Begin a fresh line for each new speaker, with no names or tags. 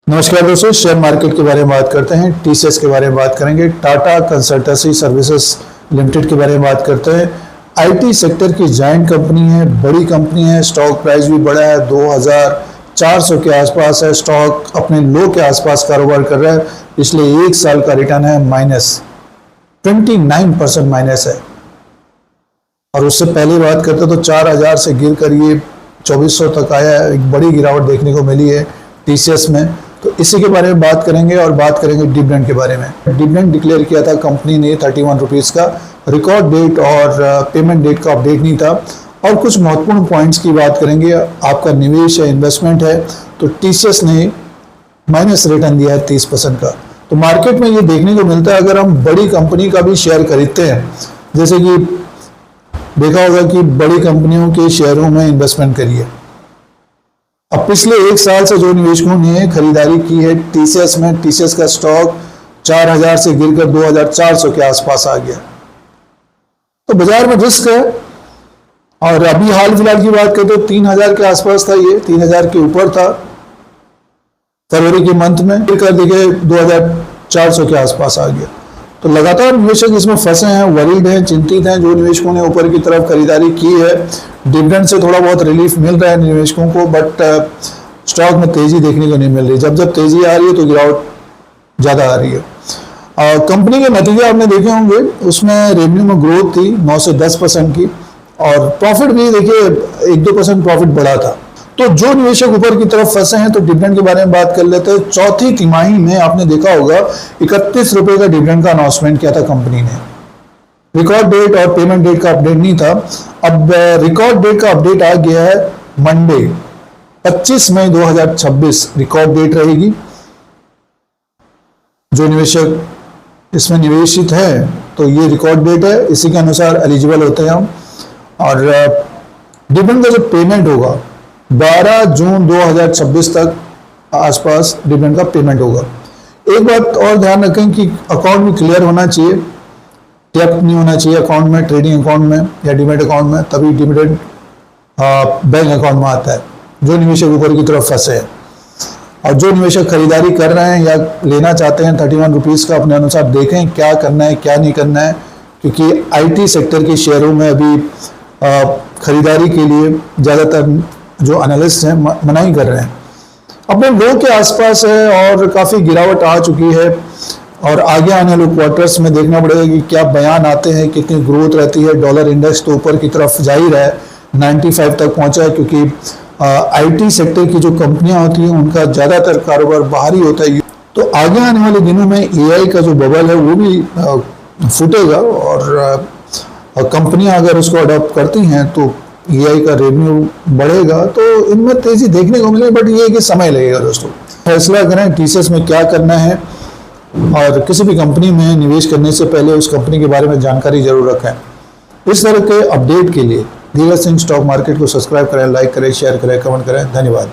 नमस्कार दोस्तों, share market के बारे में बात करते हैं। टीसीएस के बारे में बात करेंगे, टाटा कंसल्टेंसी सर्विसेज लिमिटेड के बारे में बात करते हैं। आईटी सेक्टर की जायंट कंपनी है, बड़ी कंपनी है। स्टॉक प्राइस भी बड़ा है, 2400 के आसपास है। स्टॉक अपने लो के आसपास कारोबार कर रहा है। पिछले एक साल का रिटर्न है -29% माइनस है। और उससे पहले बात करते तो 4000 से गिरकर ये 2400 तक आया है। एक बड़ी गिरावट देखने को मिली है टीसीएस में। तो इसी के बारे में बात करेंगे और बात करेंगे डिविडेंड के बारे में। डिविडेंड डिक्लेयर किया था कंपनी ने 31 रुपीज़ का। रिकॉर्ड डेट और पेमेंट डेट का अपडेट नहीं था। और कुछ महत्वपूर्ण पॉइंट्स की बात करेंगे। आपका निवेश है, इन्वेस्टमेंट है, तो टीसीएस ने माइनस रिटर्न दिया है 30% का। तो मार्केट में ये देखने को मिलता है, अगर हम बड़ी कंपनी का भी शेयर खरीदते हैं, जैसे कि देखा होगा कि बड़ी कंपनियों के शेयरों में इन्वेस्टमेंट करिए। अब पिछले एक साल से जो निवेशकों ने खरीदारी की है टीसीएस में, टीसीएस का स्टॉक 4000 से गिरकर 2400 के आसपास आ गया। तो बाजार में रिस्क है। और अभी हाल फिलहाल की बात करें तो 3000 के आसपास था, ये 3000 के ऊपर था फरवरी के मंथ में, गिरकर देखिए 2400 के आसपास आ गया। तो लगातार निवेशक इसमें फंसे हैं, वरीड हैं, चिंतित हैं। जो निवेशकों ने ऊपर की तरफ खरीदारी की है, डिविडेंड से थोड़ा बहुत रिलीफ मिल रहा है निवेशकों को, बट स्टॉक में तेजी देखने को नहीं मिल रही। जब जब तेजी आ रही है तो गिरावट ज़्यादा आ रही है। कंपनी के नतीजे आपने देखे होंगे, उसमें रेवेन्यू में ग्रोथ थी 9 से 10% की, और प्रॉफिट भी देखिए 1-2% प्रॉफिट बढ़ा था। तो जो निवेशक ऊपर की तरफ फंसे हैं, तो डिविडेंड के बारे में बात कर लेते हैं। चौथी तिमाही में आपने देखा होगा 31 रुपए का डिविडेंड का अनाउंसमेंट किया था कंपनी ने। रिकॉर्ड डेट और पेमेंट डेट का अपडेट नहीं था। अब रिकॉर्ड डेट का अपडेट आ गया है मंडे 25 मई 2026 रिकॉर्ड डेट रहेगी। जो निवेशक इसमें निवेशित है तो ये रिकॉर्ड डेट है, इसी के अनुसार एलिजिबल होते हैं हम। और डिविडेंड का जो पेमेंट होगा 12 जून 2026 तक आसपास डिविडेंड का पेमेंट होगा। एक बात और ध्यान रखें कि अकाउंट भी क्लियर होना चाहिए, टैप नहीं होना चाहिए अकाउंट में, ट्रेडिंग अकाउंट में या डिमेट अकाउंट में, तभी डिविडेंड बैंक अकाउंट में आता है। जो निवेशक ऊपर की तरफ फंसे हैं और जो निवेशक खरीदारी कर रहे हैं या लेना चाहते हैं 31 रुपीज़ का, अपने अनुसार देखें क्या करना है क्या नहीं करना है, क्योंकि आईटी सेक्टर के शेयरों में अभी खरीदारी के लिए ज़्यादातर जो एनालिस्ट हैं मनाही कर रहे हैं। अपने लो के आसपास है और काफ़ी गिरावट आ चुकी है। और आगे आने वाले क्वार्टर्स में देखना पड़ेगा कि क्या बयान आते हैं, कितनी ग्रोथ रहती है। डॉलर इंडेक्स तो ऊपर की तरफ जा ही रहा है, 95 तक पहुंचा है, क्योंकि आईटी सेक्टर की जो कंपनियां होती हैं उनका ज़्यादातर कारोबार बाहरी होता है। तो आगे आने वाले दिनों में एआई का जो बबल है वो भी फूटेगा, और कंपनियां अगर उसको अडॉप्ट करती हैं तो एआई का रेवेन्यू बढ़ेगा, तो इनमें तेजी देखने को मिलेगी। बट ये है कि समय लगेगा दोस्तों। फैसला करें टीसीएस में क्या करना है, और किसी भी कंपनी में निवेश करने से पहले उस कंपनी के बारे में जानकारी जरूर रखें। इस तरह के अपडेट के लिए धीरज सिंह स्टॉक मार्केट को सब्सक्राइब करें, लाइक करें, शेयर करें, कमेंट करें। धन्यवाद।